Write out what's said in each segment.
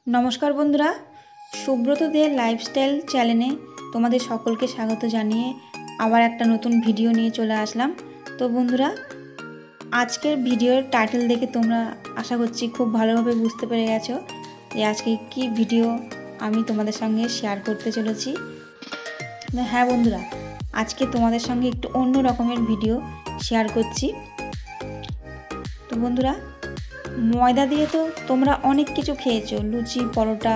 नमस्कार बंधुरा सुब्रत दे लाइफस्टाइल चैनेले तुम्हारे सकलके स्वागत जानिए आबार एकटा नतून भिडियो निये चले आसलाम। तो बंधुरा आजकेर भिडियोर टाइटल देखे तोमरा आशा करछि खूब भालोभाबे बुझते पेरे गेछो जे आजके कि भिडियो आमी तोमादेर संगे शेयर करते चलेछि। हाँ बंधुरा आजके तोमादेर संगे एकटु अन्य रकमेर भिडियो शेयर करछि। तो बंधुरा मयदा दिए तो तोमरा अनेक किछु खेयेछो, लुचि परोटा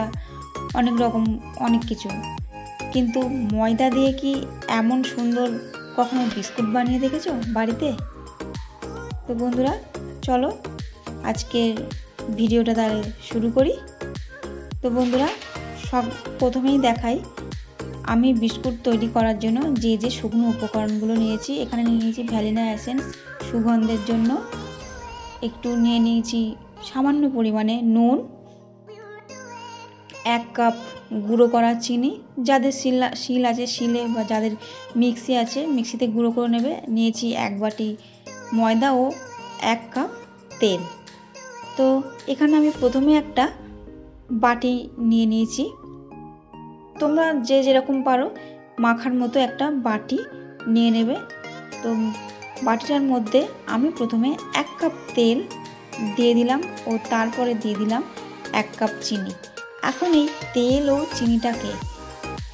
अनेक रकम अनेक किछु, किन्तु मयदा दिए कि एमन सुंदर कखनो बिस्कुट बानिये देखेछो बाड़ीते? तो बंधुरा चलो आजकेर भिडियोटा ताहले शुरू करी। तो बंधुरा सब प्रथमेई देखाई आमी बिस्कुट तैरी करार जोन्नो जे जे शुकनो उपकरणगुलो नियेछि। एखाने नियेछि भ्यानिला एसेंस सुगंधेर जोन्नो, एकटू निये नियेछि सामान्य परिमाणे नुन, एक कप गुड़ो करा चीनी, जादेर शिल आछे शिले बा जादेर मिक्सि आछे मिक्सिते गुड़ो करे नेबे, नियेछि एक बाटी मयदा ओ एक कप तेल। तो एखाने आमी प्रथमे एकटा बाटी निये नियेछि, तोमरा जे जेरकम पारो माखार मतो एकटा बाटी निये नेबे। तो बाटिटार मध्य आमी प्रथमे एक कप तेल दिए दिलाम और तारपरे दिए दिलाम एक कप चीनी। एखन एई तेल और चीनीटाके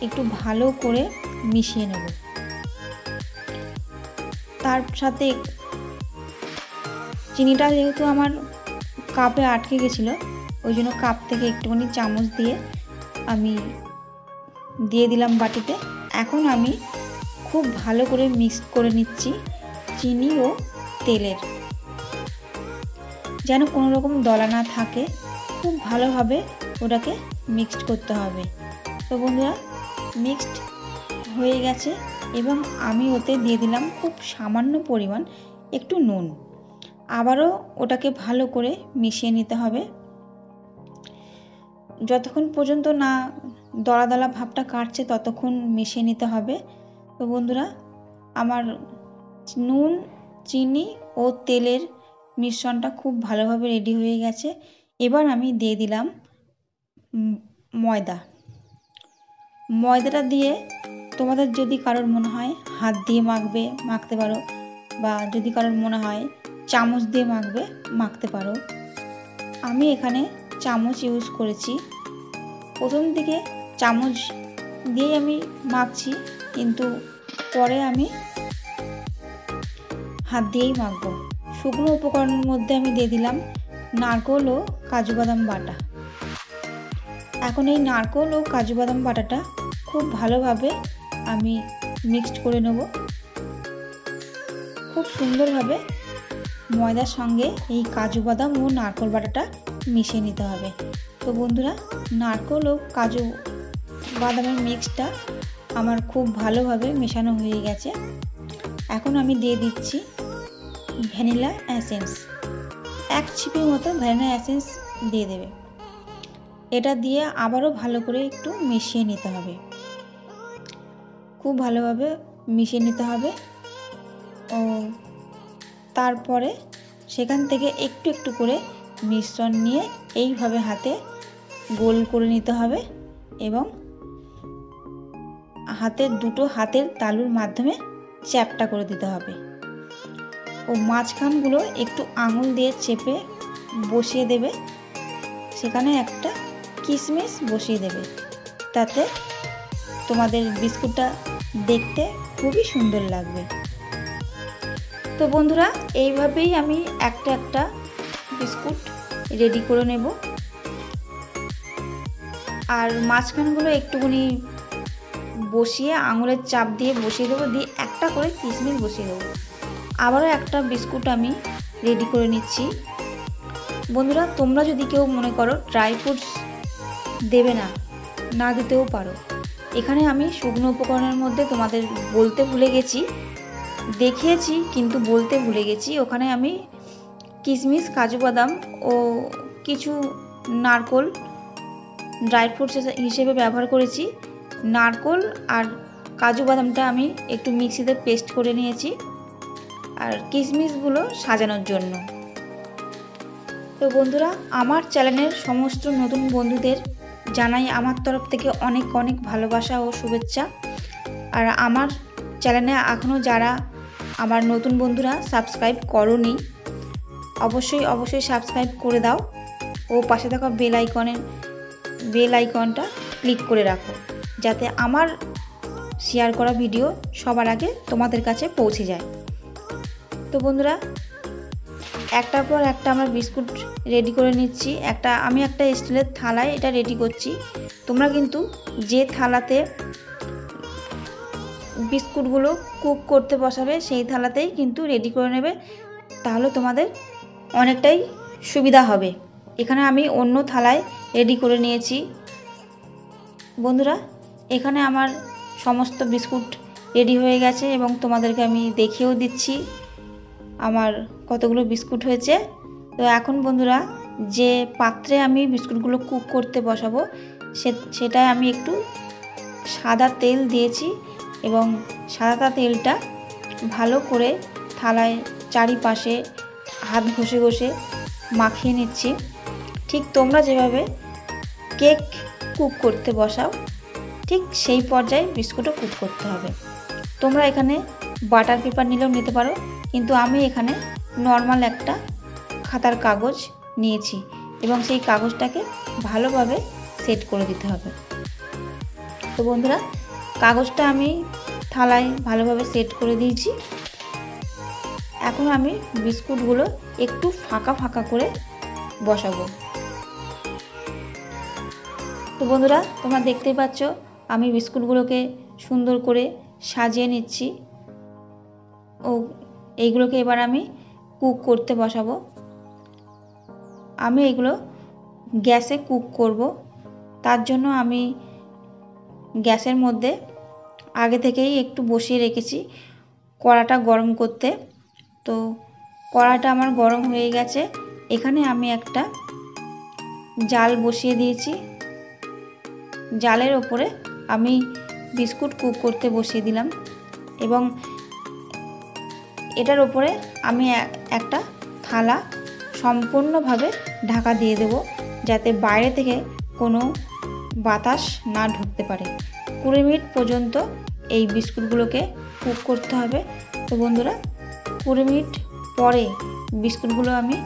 एकटु भालो करे मिशिए नेब। तार साथे चीनीटा जेहेतु आमार कापे आटके गेछिलो ओइजोन्नो काप थेके एकटुखानि चामच दिए आमी दिए दिलाम बाटीते। एखन आमी खूब भालो करे मिक्स करे निচ্ছি चीनी और तेलेर, जेन कोनो रकम दला ना थाके, खूब भालोभाबे ओटाके मिक्सड करते हबे। तो बंधुरा मिक्सड हये गेछे एबं आमी ओते दिए दिलाम खूब सामान्य परिमाण एकटू नुन। आबारो ओटाके भालो करे मिशिए निते हबे যতক্ষণ পর্যন্ত না দলা দলা ভাবটা কাটছে ততক্ষণ মিশিয়ে নিতে হবে। তো বন্ধুরা আমার নুন চিনি ও তেলের মিশ্রণটা খুব ভালোভাবে রেডি হয়ে গেছে। এবার আমি দিয়ে দিলাম ময়দা। ময়দাটা দিয়ে তোমাদের যদি কারোর মনে হয় হাত দিয়ে মাখতে পারো, বা যদি কারোর মনে হয় চামচ দিয়ে মাখতে পারো। আমি এখানে চামচ ইউজ করেছি। প্রথম দিকে চামচ দিয়ে আমি মাখছি, কিন্তু পরে আমি হাত দিয়েই মাখবো। শুকনো উপকরণের মধ্যে আমি দিয়ে দিলাম নারকেল ও কাজু বাদাম বাটা। এখন এই নারকেল ও কাজু বাদাম বাটাটা খুব ভালোভাবে আমি মিক্সড করে নেব। খুব সুন্দরভাবে ময়দার সঙ্গে এই কাজু বাদাম ও নারকেল বাটাটা মিশিয়ে নিতে হবে। তো বন্ধুরা নারকেল ও কাজু বাদামের মিক্সটা আমার খুব ভালোভাবে মেশানো হয়ে গেছে। এখন আমি দিয়ে দিচ্ছি ভ্যানিলা এসেন্স, এক ছিপি মতো ভ্যানিলা এসেন্স দিয়ে দেবে। এটা দিয়ে আবারও ভালো করে একটু মিশিয়ে নিতে হবে, খুব ভালোভাবে মিশিয়ে নিতে হবে। ও তারপরে সেখান থেকে একটু একটু করে মিশ্রণ নিয়ে এইভাবে হাতে গোল করে নিতে হবে এবং দুটো হাতের তালুর মাধ্যমে চ্যাপটা করে দিতে হবে। ও মাঝখানগুলো একটু আঙুল দিয়ে চেপে বসিয়ে দেবে, সেখানে একটা কিশমিশ বসিয়ে দেবে, তাতে তোমাদের বিস্কুটটা দেখতে খুবই সুন্দর লাগবে। তো বন্ধুরা এইভাবেই আমি একটা একটা বিস্কুট রেডি করে নেব। আর মাঝখানগুলো একটুখানি বসিয়ে আঙুলের চাপ দিয়ে বসিয়ে দেবো, দিয়ে একটা করে কিশমিশ বসিয়ে দেবো। আবারও একটা বিস্কুট আমি রেডি করে নিচ্ছি। বন্ধুরা তোমরা যদি কেউ মনে করো ড্রাই ফ্রুটস দেবে না দিতেও পারো। এখানে আমি শুকনো উপকরণের মধ্যে তোমাদের বলতে ভুলে গেছি, দেখিয়েছি কিন্তু বলতে ভুলে গেছি, ওখানে আমি কিশমিশ কাজু বাদাম ও কিছু নারকেল ড্রাই ফ্রুটস হিসেবে ব্যবহার করেছি। নারকেল আর কাজু বাদামটা আমি একটু মিক্সিতে পেস্ট করে নিয়েছি, আর কিশমিশগুলো সাজানোর জন্য। তো তো বন্ধুরা, আমার চ্যানেলের সমস্ত নতুন বন্ধুদের জানাই আমার তরফ থেকে অনেক অনেক ভালোবাসা ও শুভেচ্ছা। আর আমার চ্যানেলে এখনও যারা আমার নতুন বন্ধুরা সাবস্ক্রাইব করোনি, অবশ্যই সাবস্ক্রাইব করে দাও ও পাশে থাকা বেল আইকনটা ক্লিক করে রাখো, যাতে আমার শেয়ার করা ভিডিও সবার আগে তোমাদের কাছে পৌঁছে যায়। তো বন্ধুরা, একটার পর একটা আমরা বিস্কুট রেডি করে নিচ্ছি। আমি একটা স্টিলের থালায় এটা রেডি করছি। তোমরা কিন্তু যে থালাতে বিস্কুটগুলো কুক করতে বসাবে সেই থালাতেই কিন্তু রেডি করে নেবে, তাহলে তোমাদের অনেকটাই সুবিধা হবে। এখানে আমি অন্য থালায় রেডি করে নিয়েছি। বন্ধুরা, এখানে আমার সমস্ত বিস্কুট রেডি হয়ে গেছে এবং তোমাদেরকে আমি দেখিয়েও দিচ্ছি আমার কতগুলো বিস্কুট হয়েছে। তো এখন বন্ধুরা, যে পাত্রে আমি বিস্কুটগুলো কুক করতে বসাবো সেটায় আমি একটু সাদা তেল দিয়েছি এবং সাদা তেলটা ভালো করে থালায় চারিপাশে হাত ঘষে ঘষে মাখিয়ে নিচ্ছি। ঠিক তোমরা যেভাবে কেক কুক করতে বসাও ঠিক সেই পর্যায়ে বিস্কুটও কুক করতে হবে। তোমরা এখানে বাটার পেপার নিলেও নিতে পারো, কিন্তু আমি এখানে নর্মাল একটা খাতার কাগজ নিয়েছি এবং সেই কাগজটাকে ভালোভাবে সেট করে দিতে হবে। তো বন্ধুরা, কাগজটা আমি থালায় ভালোভাবে সেট করে দিয়েছি। এখন আমি বিস্কুটগুলো একটু ফাঁকা ফাঁকা করে বসাবো। তো বন্ধুরা, তোমরা দেখতেই পাচ্ছ আমি বিস্কুটগুলোকে সুন্দর করে সাজিয়ে নিচ্ছি ও এইগুলোকে এবার আমি কুক করতে বসাবো। আমি এগুলো গ্যাসে কুক করব, তার জন্য আমি গ্যাসের মধ্যে আগে থেকেই একটু বসিয়ে রেখেছি কড়াটা গরম করতে। তো কড়াটা আমার গরম হয়ে গেছে। এখানে আমি একটা জাল বসিয়ে দিয়েছি। জালের ওপরে আমি বিস্কুট কুক করতে বসিয়ে দিলাম এবং এটার ওপরে আমি একটা থালা সম্পূর্ণভাবে ঢাকা দিয়ে দেব, যাতে বাইরে থেকে কোনো বাতাস না ঢুকতে পারে। 20 মিনিট পর্যন্ত এই বিস্কুটগুলোকে কুক করতে হবে। তো বন্ধুরা, 20 মিনিট পরে বিস্কুটগুলো আমি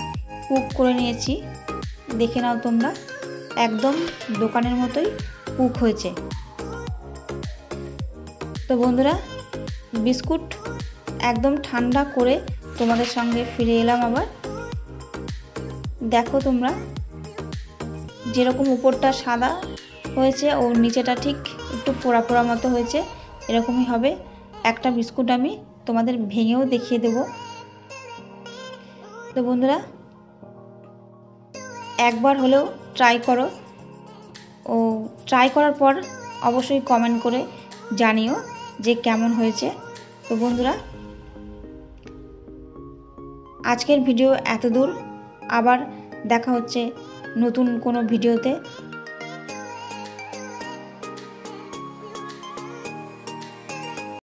কুক করে নিয়েছি। দেখে নাও তোমরা, একদম দোকানের মতোই কুক হয়েছে। তো বন্ধুরা, বিস্কুট একদম ঠান্ডা করে তোমাদের সঙ্গে ফিরে এলাম আবার। দেখো তোমরা, যেরকম উপরটা সাদা হয়েছে ও নিচেটা ঠিক একটু পোড়া পোড়া মতো হয়েছে, এরকমই হবে। একটা বিস্কুট আমি তোমাদের ভেঙেও দেখিয়ে দেব। তো বন্ধুরা, একবার হলেও ট্রাই করো ও ট্রাই করার পর অবশ্যই কমেন্ট করে জানিও যে কেমন হয়েছে। তো বন্ধুরা, আজকের ভিডিও এত দূর। আবার দেখা হচ্ছে নতুন কোনো ভিডিওতে।